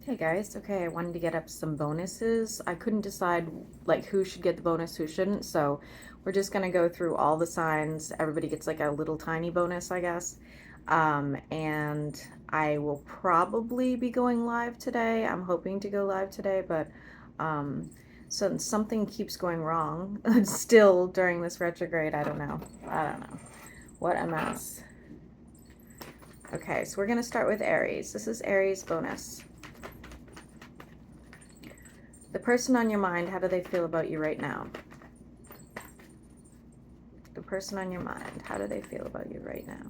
Hey guys, okay, I wanted to get up some bonuses. I couldn't decide like who should get the bonus, who shouldn't, so we're just gonna go through all the signs. Everybody gets like a little tiny bonus, I guess. And I will probably be going live today. I'm hoping to go live today, but um, so something keeps going wrong still during this retrograde. I don't know. I don't know. What a mess. Okay, so we're gonna start with Aries. This is Aries bonus. The person on your mind, how do they feel about you right now? The person on your mind, how do they feel about you right now?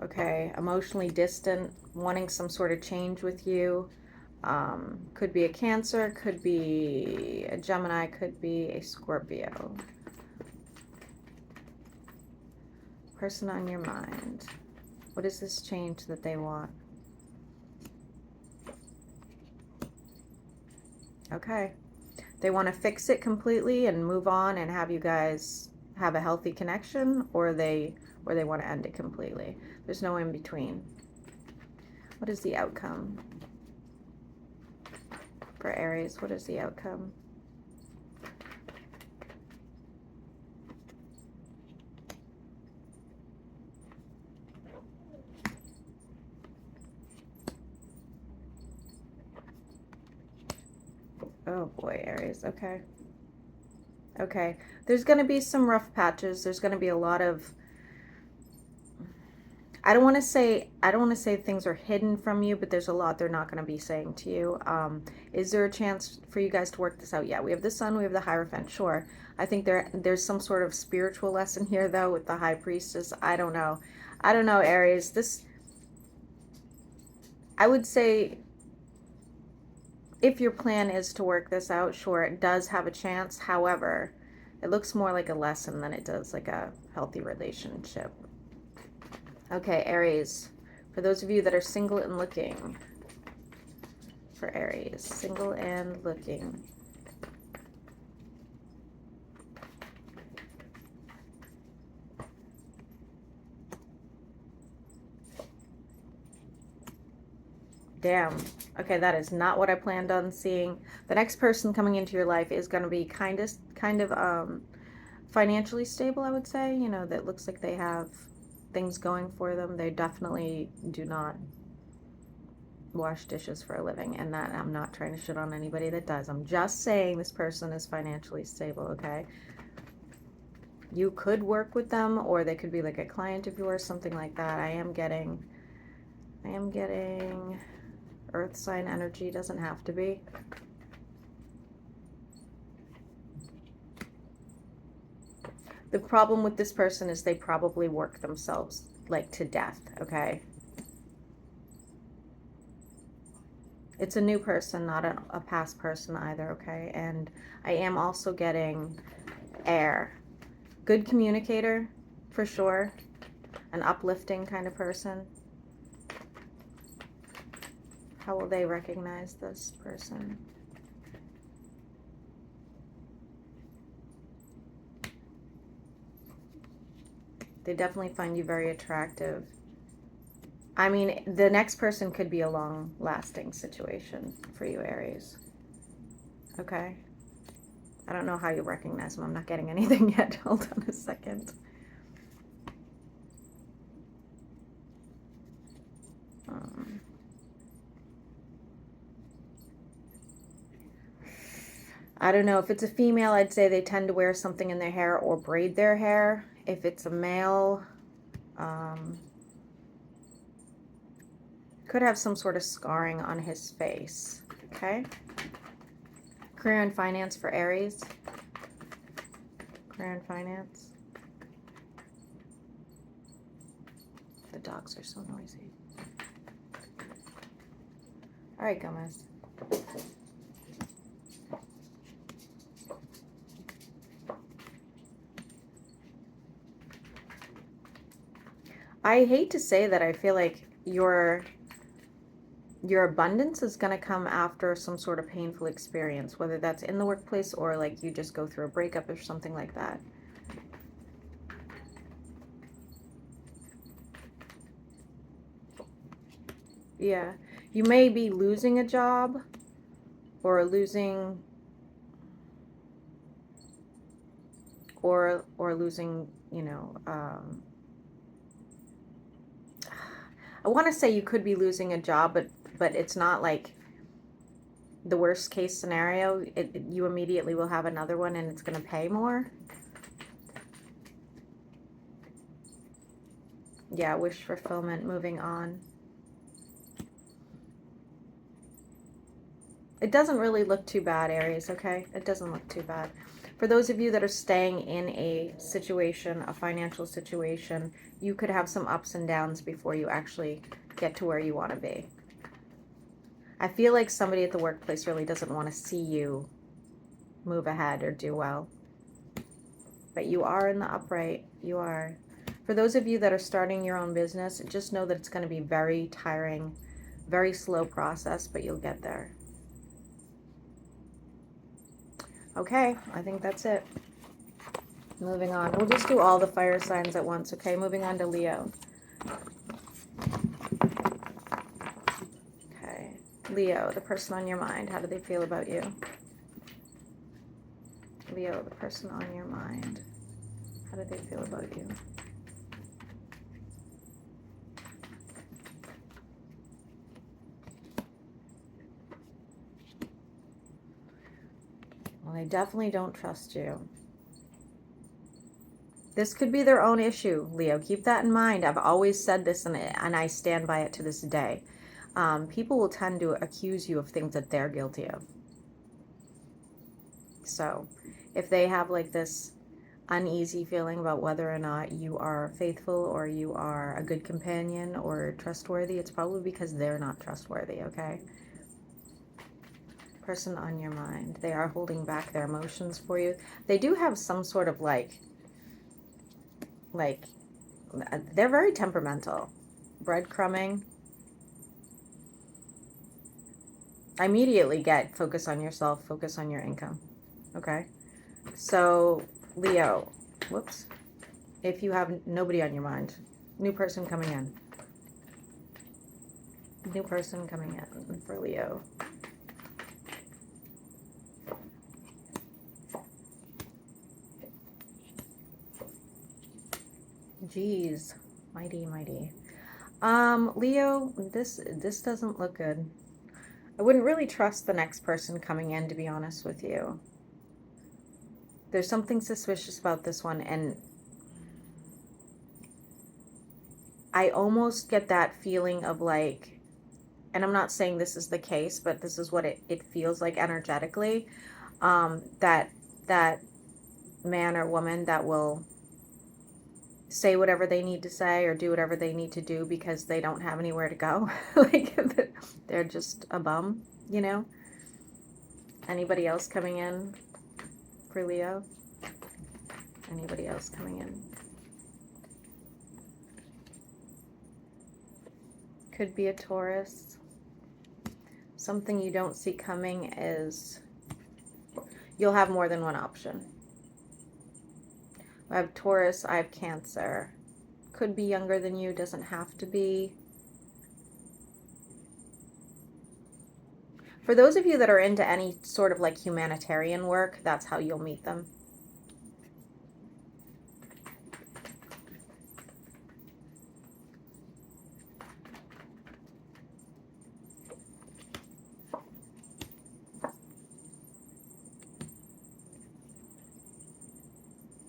Okay, emotionally distant, wanting some sort of change with you. Could be a Cancer, could be a Gemini, could be a Scorpio. Person on your mind. What is this change that they want? Okay. They want to fix it completely and move on and have you guys have a healthy connection, or they want to end it completely. There's no in between. What is the outcome for Aries? What is the outcome? Oh boy, Aries. Okay. Okay. There's going to be some rough patches. There's going to be a lot of, I don't want to say things are hidden from you, but there's a lot they're not going to be saying to you. Is there a chance for you guys to work this out? Yeah, we have the Sun, we have the Hierophant. Sure. I think there's some sort of spiritual lesson here though with the High Priestess. I don't know. I don't know, Aries. This, I would say, if your plan is to work this out, sure, it does have a chance. However, it looks more like a lesson than it does like a healthy relationship. Okay, Aries. For those of you that are single and looking, for Aries, single and looking. Damn. Okay, that is not what I planned on seeing. The next person coming into your life is going to be kind of financially stable, I would say. You know, that looks like they have things going for them. They definitely do not wash dishes for a living, and that I'm not trying to shit on anybody that does. I'm just saying this person is financially stable, okay? You could work with them, or they could be like a client of yours, something like that. I am getting earth sign energy. Doesn't have to be. The problem with this person is they probably work themselves like to death, okay? It's a new person, not a past person either, okay? And I am also getting air. Good communicator, for sure. An uplifting kind of person. How will they recognize this person? They definitely find you very attractive. I mean, the next person could be a long-lasting situation for you, Aries. Okay? I don't know how you recognize them. I'm not getting anything yet. Hold on a second. I don't know. If it's a female, I'd say they tend to wear something in their hair or braid their hair. If it's a male, could have some sort of scarring on his face. Okay? Career and finance for Aries. Career and finance. The dogs are so noisy. All right, Gomez. I hate to say that I feel like your abundance is going to come after some sort of painful experience, whether that's in the workplace or like you just go through a breakup or something like that. Yeah. You may be losing a job or losing or losing, you know, I want to say you could be losing a job, but it's not like the worst case scenario. You immediately will have another one and it's going to pay more. Yeah, wish fulfillment, moving on. It doesn't really look too bad, Aries, okay? It doesn't look too bad. For those of you that are staying in a situation, a financial situation, you could have some ups and downs before you actually get to where you want to be. I feel like somebody at the workplace really doesn't want to see you move ahead or do well. But you are in the upright. You are. For those of you that are starting your own business, just know that it's going to be very tiring, very slow process, but you'll get there. Okay, I think that's it. Moving on. We'll just do all the fire signs at once, okay? Moving on to Leo. Okay. Leo, the person on your mind. How do they feel about you? Leo, the person on your mind. How do they feel about you? Well, they definitely don't trust you. This could be their own issue, Leo. Keep that in mind. I've always said this, and I stand by it to this day. People will tend to accuse you of things that they're guilty of. So if they have like this uneasy feeling about whether or not you are faithful or you are a good companion or trustworthy, it's probably because they're not trustworthy, okay? Person on your mind. They are holding back their emotions for you. They do have some sort of like they're very temperamental. Breadcrumbing. I immediately get focus on yourself, focus on your income. Okay? So, Leo, whoops. If you have nobody on your mind, new person coming in. New person coming in for Leo. Jeez. Mighty, mighty. Leo, this doesn't look good. I wouldn't really trust the next person coming in, to be honest with you. There's something suspicious about this one, and I almost get that feeling of like, and I'm not saying this is the case, but this is what it feels like energetically, that man or woman that will say whatever they need to say or do whatever they need to do because they don't have anywhere to go. Like they're just a bum, you know? Anybody else coming in for Leo? Anybody else coming in? Could be a Taurus. Something you don't see coming is you'll have more than one option. I have Taurus, I have Cancer. Could be younger than you, doesn't have to be. For those of you that are into any sort of like humanitarian work, that's how you'll meet them.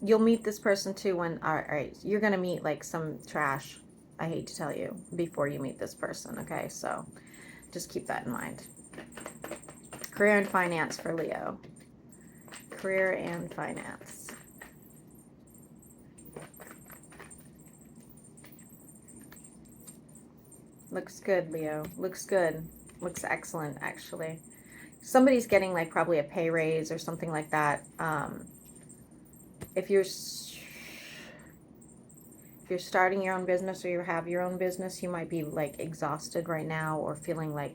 You'll meet this person too when, all right, you're going to meet like some trash, I hate to tell you, before you meet this person, okay? So just keep that in mind. Career and finance for Leo. Career and finance. Looks good, Leo. Looks good. Looks excellent, actually. Somebody's getting like probably a pay raise or something like that. If you're starting your own business or you have your own business, you might be like exhausted right now or feeling like,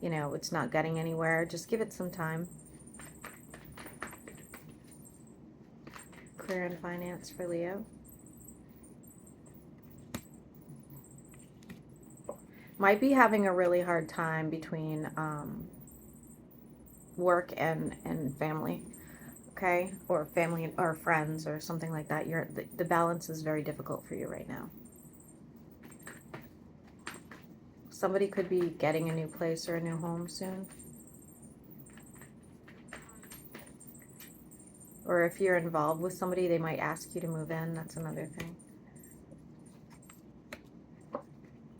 you know, it's not getting anywhere. Just give it some time. Career and finance for Leo. Might be having a really hard time between work and family, okay? Or family or friends or something like that. The balance is very difficult for you right now. Somebody could be getting a new place or a new home soon. Or if you're involved with somebody, they might ask you to move in. That's another thing.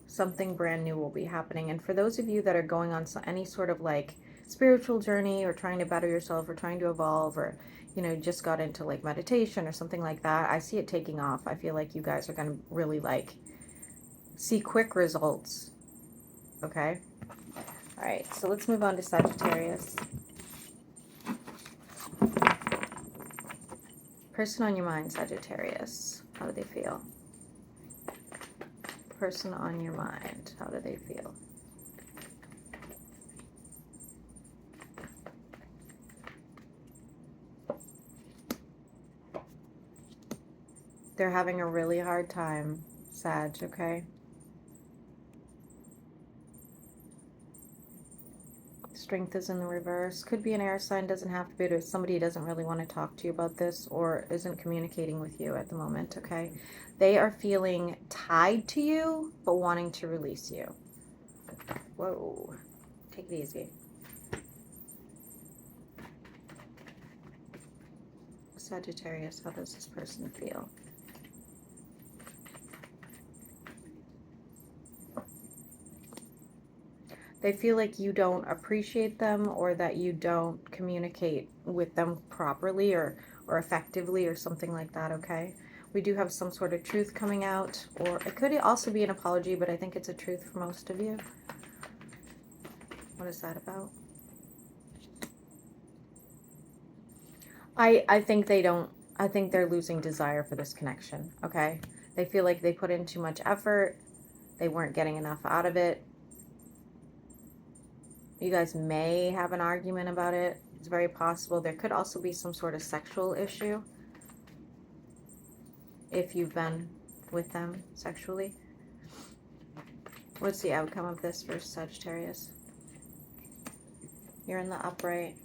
Something brand new will be happening. And for those of you that are going on any sort of like spiritual journey or trying to better yourself or trying to evolve, or, you know, just got into like meditation or something like that, I see it taking off. I feel like you guys are going to really like see quick results. Okay. All right. So let's move on to Sagittarius. Person on your mind, Sagittarius. How do they feel? Person on your mind. How do they feel? They're having a really hard time, Sag, okay? Strength is in the reverse. Could be an air sign, doesn't have to be. There's somebody who doesn't really want to talk to you about this or isn't communicating with you at the moment, okay? They are feeling tied to you, but wanting to release you. Whoa. Take it easy. Sagittarius, how does this person feel? They feel like you don't appreciate them or that you don't communicate with them properly or effectively or something like that, okay? We do have some sort of truth coming out, or it could also be an apology, but I think it's a truth for most of you. What is that about? I think they don't, I think they're losing desire for this connection, okay? They feel like they put in too much effort. They weren't getting enough out of it. You guys may have an argument about it. It's very possible. There could also be some sort of sexual issue if you've been with them sexually. What's the outcome of this for Sagittarius? You're in the upright.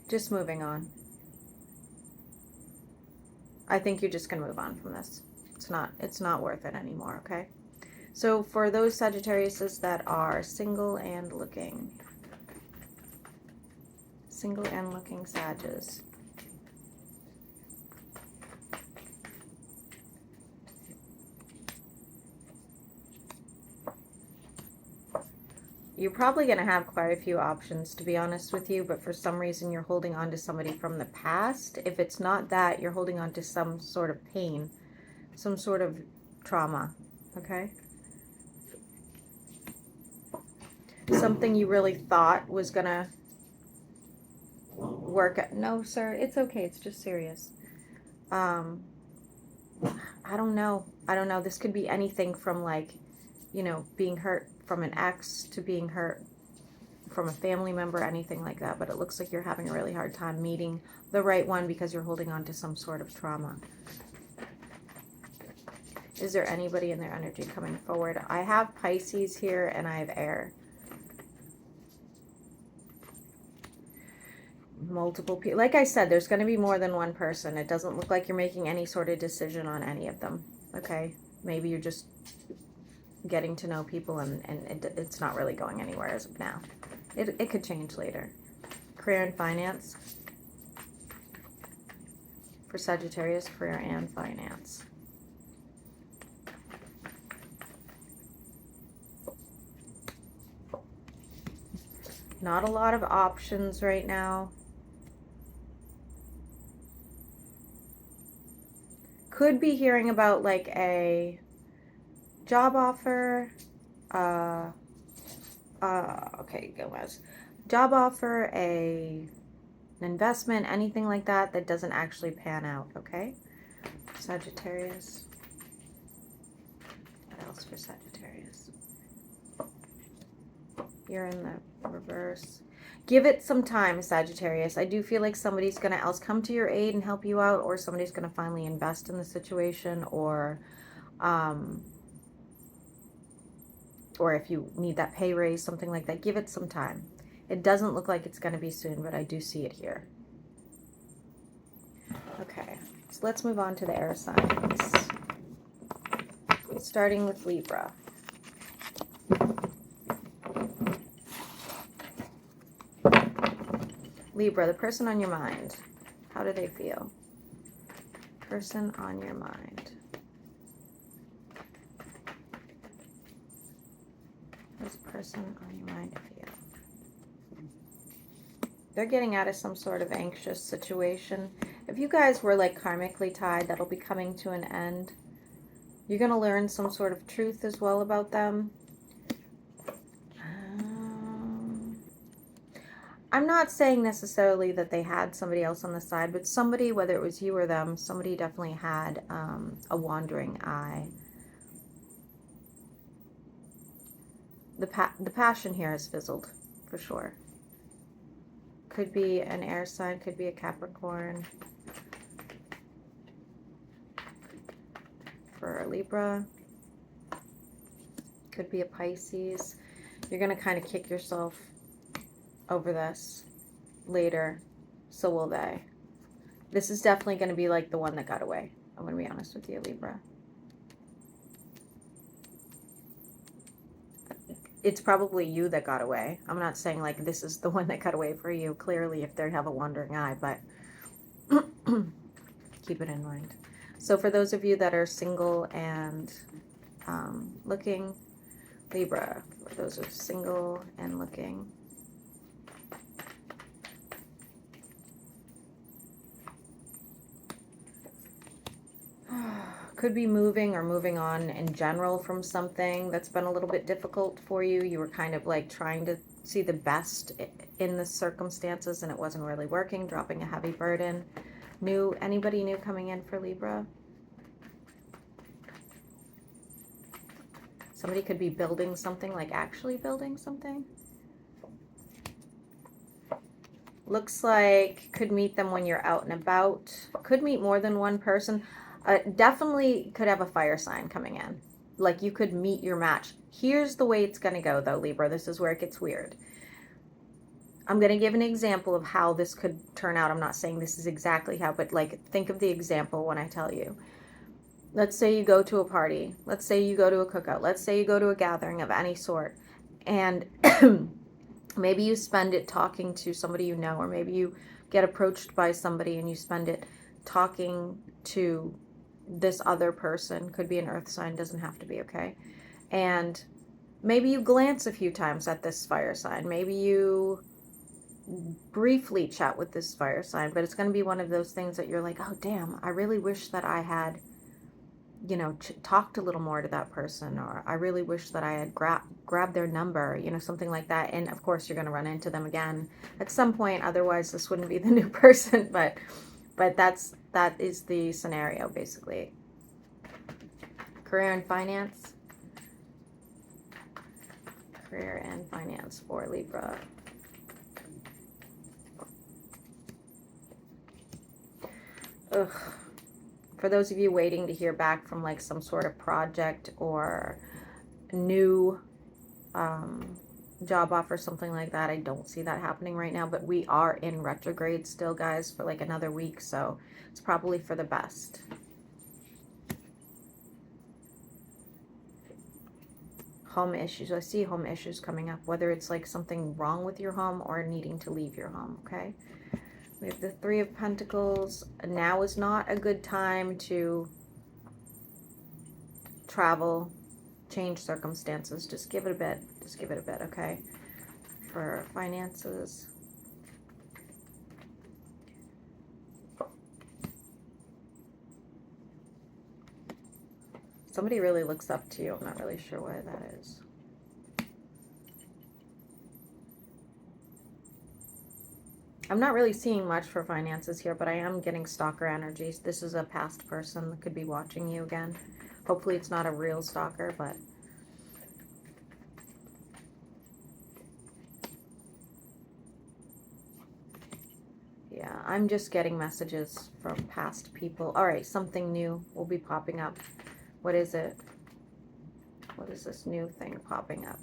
Just moving on. I think you're just going to move on from this. It's not worth it anymore, okay? So for those Sagittariuses that are single and looking Sages. You're probably going to have quite a few options, to be honest with you, but for some reason you're holding on to somebody from the past. If it's not that, you're holding on to some sort of pain, some sort of trauma, okay? Something you really thought was going to work out. No, sir, it's okay. It's just serious. I don't know. This could be anything from like, you know, being hurt from an ex to being hurt from a family member, anything like that. But it looks like you're having a really hard time meeting the right one because you're holding on to some sort of trauma. Is there anybody in their energy coming forward? I have Pisces here and I have air. Multiple people. Like I said, there's going to be more than one person. It doesn't look like you're making any sort of decision on any of them. Okay? Maybe you're just getting to know people and it's not really going anywhere as of now. It could change later. Career and finance. For Sagittarius, career and finance. Not a lot of options right now. Could be hearing about like a job offer. Okay, Gomez. Job offer, an investment, anything like that that doesn't actually pan out, okay? Sagittarius. What else for Sagittarius? You're in the reverse. Give it some time, Sagittarius. I do feel like somebody's going to else come to your aid and help you out, or somebody's going to finally invest in the situation, or Or if you need that pay raise, something like that, give it some time. It doesn't look like it's going to be soon, but I do see it here. Okay, so let's move on to the air signs. Starting with Libra. Libra, the person on your mind. How do they feel? Person on your mind. How does person on your mind feel? They're getting out of some sort of anxious situation. If you guys were like karmically tied, that'll be coming to an end. You're going to learn some sort of truth as well about them. I'm not saying necessarily that they had somebody else on the side, but somebody, whether it was you or them, somebody definitely had a wandering eye. The passion here has fizzled, for sure. Could be an air sign, could be a Capricorn. For Libra, could be a Pisces. You're going to kind of kick yourself over this later. So will they. This is definitely going to be like the one that got away. I'm going to be honest with you, Libra. It's probably you that got away. I'm not saying like this is the one that got away for you. Clearly, if they have a wandering eye, but keep it in mind. So for those of you that are single and looking, Libra, for those who are single and looking, could be moving or moving on in general from something that's been a little bit difficult for you. You were kind of like trying to see the best in the circumstances and it wasn't really working, dropping a heavy burden. Anybody new coming in for Libra? Somebody could be building something, like actually building something. Looks like could meet them when you're out and about. Could meet more than one person. Definitely could have a fire sign coming in. Like you could meet your match. Here's the way it's going to go though, Libra. This is where it gets weird. I'm going to give an example of how this could turn out. I'm not saying this is exactly how, but like think of the example when I tell you. Let's say you go to a party. Let's say you go to a cookout. Let's say you go to a gathering of any sort. And maybe you spend it talking to somebody you know, or maybe you get approached by somebody and you spend it talking to this other person. Could be an earth sign, doesn't have to be, okay? And maybe you glance a few times at this fire sign. Maybe you briefly chat with this fire sign, but it's going to be one of those things that you're like, oh, damn, I really wish that I had, you know, talked a little more to that person, or I really wish that I had grabbed their number, you know, something like that. And of course, you're going to run into them again at some point. Otherwise, this wouldn't be the new person, but that is the scenario, basically. Career and finance. Career and finance for Libra. Ugh. For those of you waiting to hear back from like some sort of project or new job offer, something like that, I don't see that happening right now, but we are in retrograde still, guys, for like another week, so it's probably for the best. Home issues. I see home issues coming up, whether it's like something wrong with your home or needing to leave your home, okay? We have the Three of Pentacles. Now is not a good time to travel, change circumstances. Just give it a bit. Just give it a bit, okay? For finances. Somebody really looks up to you. I'm not really sure why that is. I'm not really seeing much for finances here, but I am getting stalker energies. This is a past person that could be watching you again. Hopefully it's not a real stalker, but... yeah, I'm just getting messages from past people. All right, something new will be popping up What is it? What is this new thing popping up?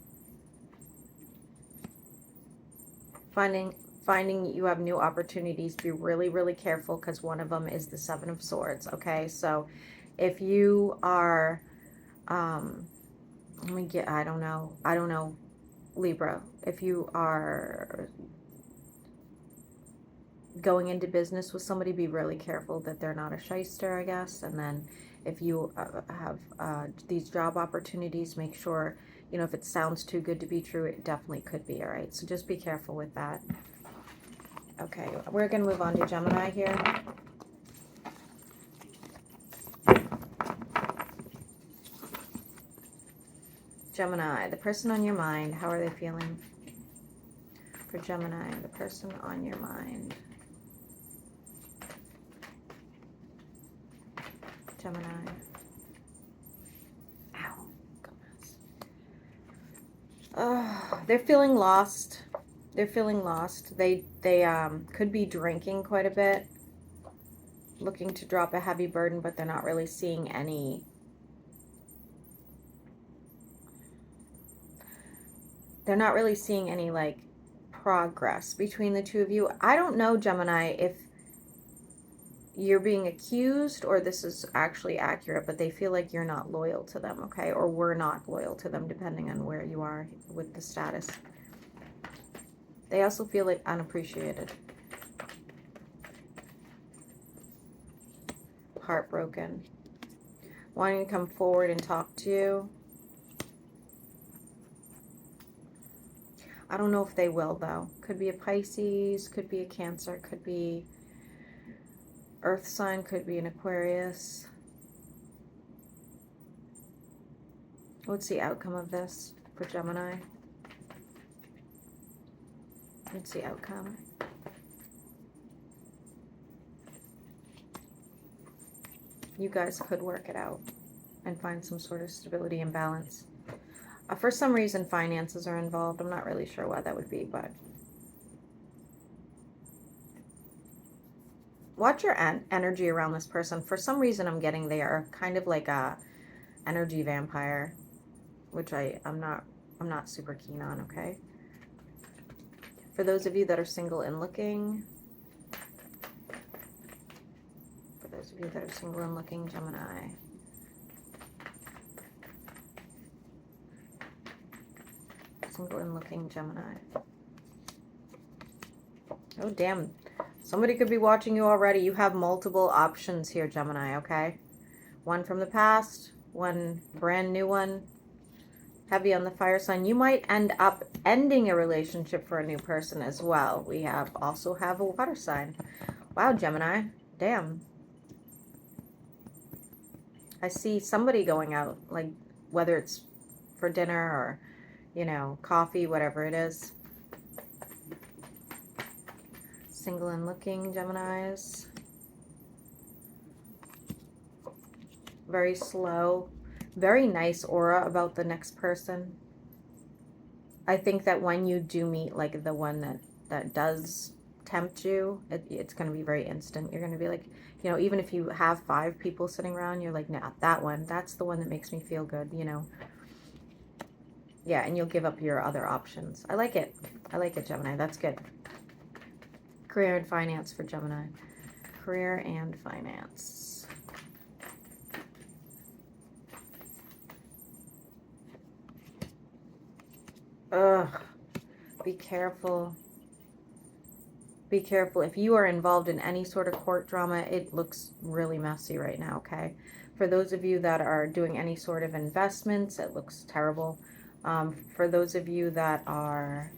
Finding you have new opportunities. Be really, really careful, because one of them is the Seven of Swords, okay? So if you are, let me get, I don't know, Libra, if you are going into business with somebody, be really careful that they're not a shyster, I guess. And then if you have these job opportunities, make sure, you know, if it sounds too good to be true, it definitely could be, all right? So just be careful with that. Okay, we're going to move on to Gemini here. Gemini, the person on your mind, how are they feeling? For Gemini, the person on your mind. Gemini. Ow, goodness. They're feeling lost. They're feeling lost. They could be drinking quite a bit, looking to drop a heavy burden, but they're not really seeing any. They're not really seeing any, like, progress between the two of you. I don't know, Gemini, if you're being accused or this is actually accurate, but they feel like you're not loyal to them, okay? Or we're not loyal to them, depending on where you are with the status. They also feel like unappreciated. Heartbroken. Wanting to come forward and talk to you. I don't know if they will, though. Could be a Pisces, could be a Cancer, could be Earth sign, could be an Aquarius. What's the outcome of this for Gemini? What's the outcome? You guys could work it out and find some sort of stability and balance. For some reason, finances are involved. I'm not really sure why that would be, but watch your energy around this person. For some reason, I'm getting they are kind of like a energy vampire, which I'm not super keen on, okay? For those of you that are single and looking, Gemini. Single and looking, Gemini. Oh, damn. Somebody could be watching you already. You have multiple options here, Gemini, okay? One from the past, one brand new one. Heavy on the fire sign. You might end up ending a relationship for a new person as well. We also have a water sign. Wow, Gemini. Damn. I see somebody going out, like whether it's for dinner or, you know, coffee, whatever it is. Single and looking, Geminis. Very slow. Very nice aura about the next person. I think that when you do meet, like, the one that does tempt you, it's going to be very instant. You're going to be like, you know, even if you have 5 people sitting around, you're like, nah, that one, that's the one that makes me feel good, you know. Yeah, and you'll give up your other options. I like it. I like it, Gemini. That's good. Career and finance for Gemini. Career and finance. Ugh. Be careful. Be careful. If you are involved in any sort of court drama, it looks really messy right now, okay? For those of you that are doing any sort of investments, it looks terrible. For those of you that are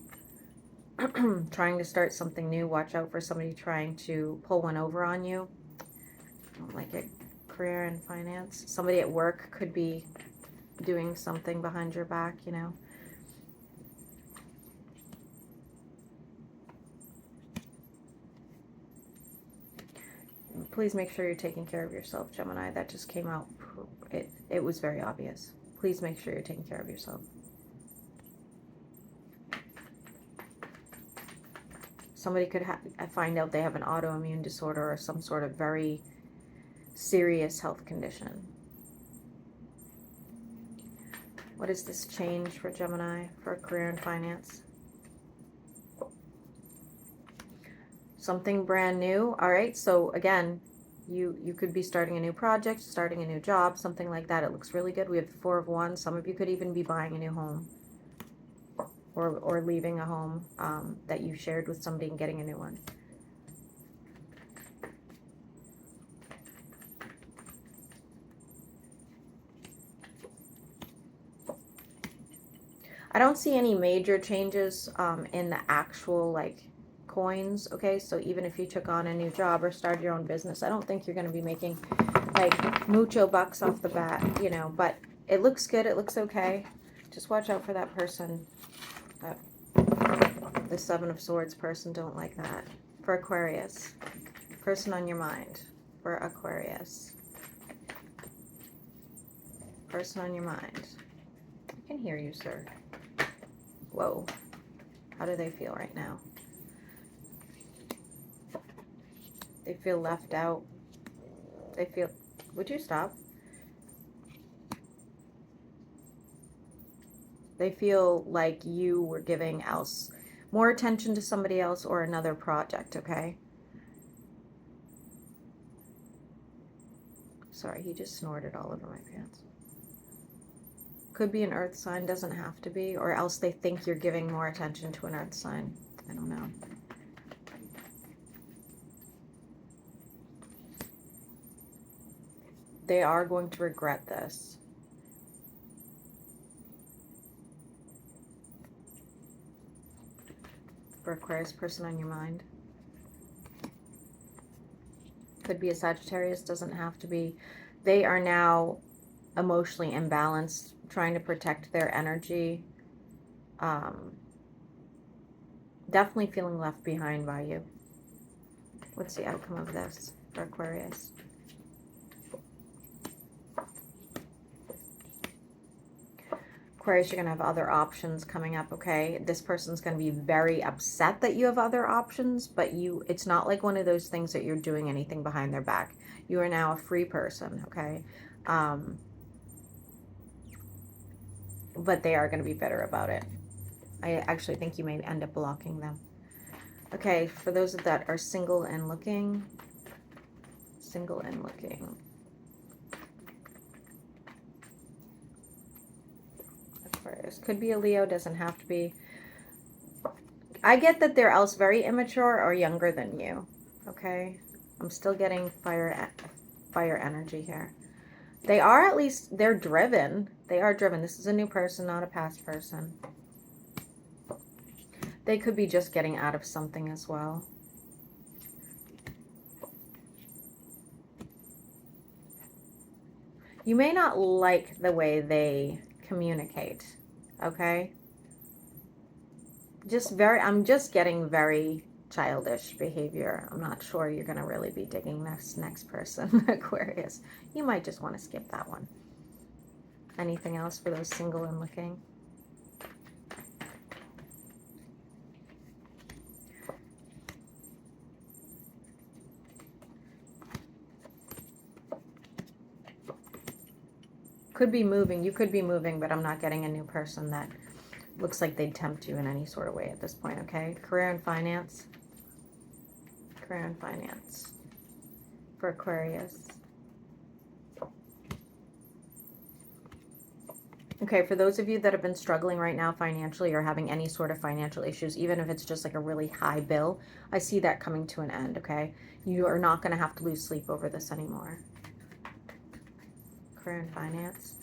trying to start something new, watch out for somebody trying to pull one over on you. I don't like it. Career and finance. Somebody at work could be doing something behind your back, you know. Please make sure you're taking care of yourself, Gemini. That just came out. It was very obvious. Please make sure you're taking care of yourself. Somebody could find out they have an autoimmune disorder or some sort of very serious health condition. What is this change for Gemini for career and finance? Something brand new. All right. So again, you could be starting a new project, starting a new job, something like that. It looks really good. We have the Four of Wands. Some of you could even be buying a new home or leaving a home that you shared with somebody and getting a new one. I don't see any major changes in the actual like coins. Okay, so even if you took on a new job or started your own business, I don't think you're going to be making like mucho bucks off the bat, you know, but it looks good. It looks okay. Just watch out for that person, that the Seven of Swords person. Don't like that. For Aquarius, person on your mind. For Aquarius, person on your mind. I can hear you, sir. Whoa. How do they feel right now? They feel left out. They feel... Would you stop? They feel like you were giving more attention to somebody else or another project, okay? Sorry, he just snorted all over my pants. Could be an earth sign, doesn't have to be, or else they think you're giving more attention to an earth sign. I don't know. They are going to regret this. For Aquarius, person on your mind. Could be a Sagittarius, doesn't have to be. They are now emotionally imbalanced, trying to protect their energy. Definitely feeling left behind by you. What's the outcome of this for Aquarius? Aquarius, you're going to have other options coming up, okay? This person's going to be very upset that you have other options, but it's not like one of those things that you're doing anything behind their back. You are now a free person, okay? But they are going to be bitter about it. I actually think you may end up blocking them. Okay, for those that are single and looking. Aquarius. Could be a Leo, doesn't have to be. I get that they're else very immature or younger than you. Okay? I'm still getting fire energy here. They are at least, they're driven. They are driven. This is a new person, not a past person. They could be just getting out of something as well. You may not like the way they communicate, okay? I'm just getting very childish behavior. I'm not sure you're going to really be digging this next person, Aquarius. You might just want to skip that one. Anything else for those single and looking? Could be moving. You could be moving, but I'm not getting a new person that looks like they'd tempt you in any sort of way at this point, okay? Career and finance. Career and finance for Aquarius. Okay, for those of you that have been struggling right now financially or having any sort of financial issues, even if it's just like a really high bill, I see that coming to an end, okay? You are not going to have to lose sleep over this anymore. Career and finance.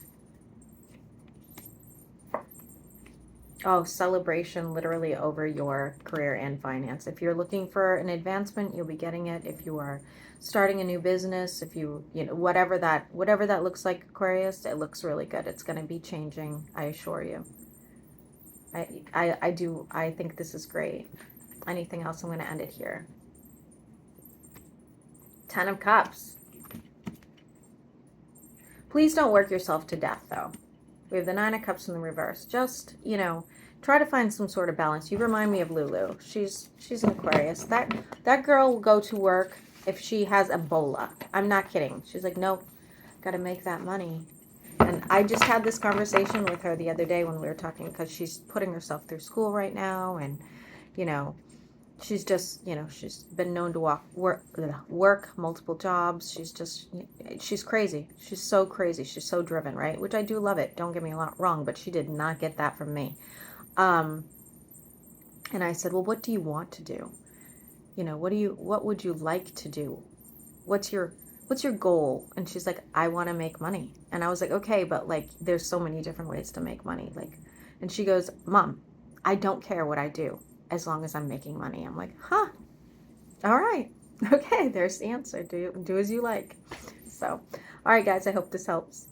Oh, celebration literally over your career and finance. If you're looking for an advancement, you'll be getting it. If you are starting a new business, if you know, whatever that looks like, Aquarius, it looks really good. It's going to be changing, I assure you. I think this is great. Anything else? I'm going to end it here. 10 of Cups. Please don't work yourself to death, though. We have the 9 of Cups in the reverse. Just, you know, try to find some sort of balance. You remind me of Lulu. She's an Aquarius. That girl will go to work if she has Ebola. I'm not kidding. She's like, nope, got to make that money. And I just had this conversation with her the other day when we were talking, because she's putting herself through school right now, and you know, she's just, you know, she's been known to work multiple jobs. She's crazy. She's so crazy. She's so driven, right? Which I do love it. Don't get me wrong, but she did not get that from me. And I said, well, what do you want to do? You know, what would you like to do? What's your goal? And she's like, I want to make money. And I was like, okay, but like, there's so many different ways to make money. Like, and she goes, Mom, I don't care what I do as long as I'm making money. I'm like, huh, all right. Okay, there's the answer. Do as you like. So, all right, guys, I hope this helps.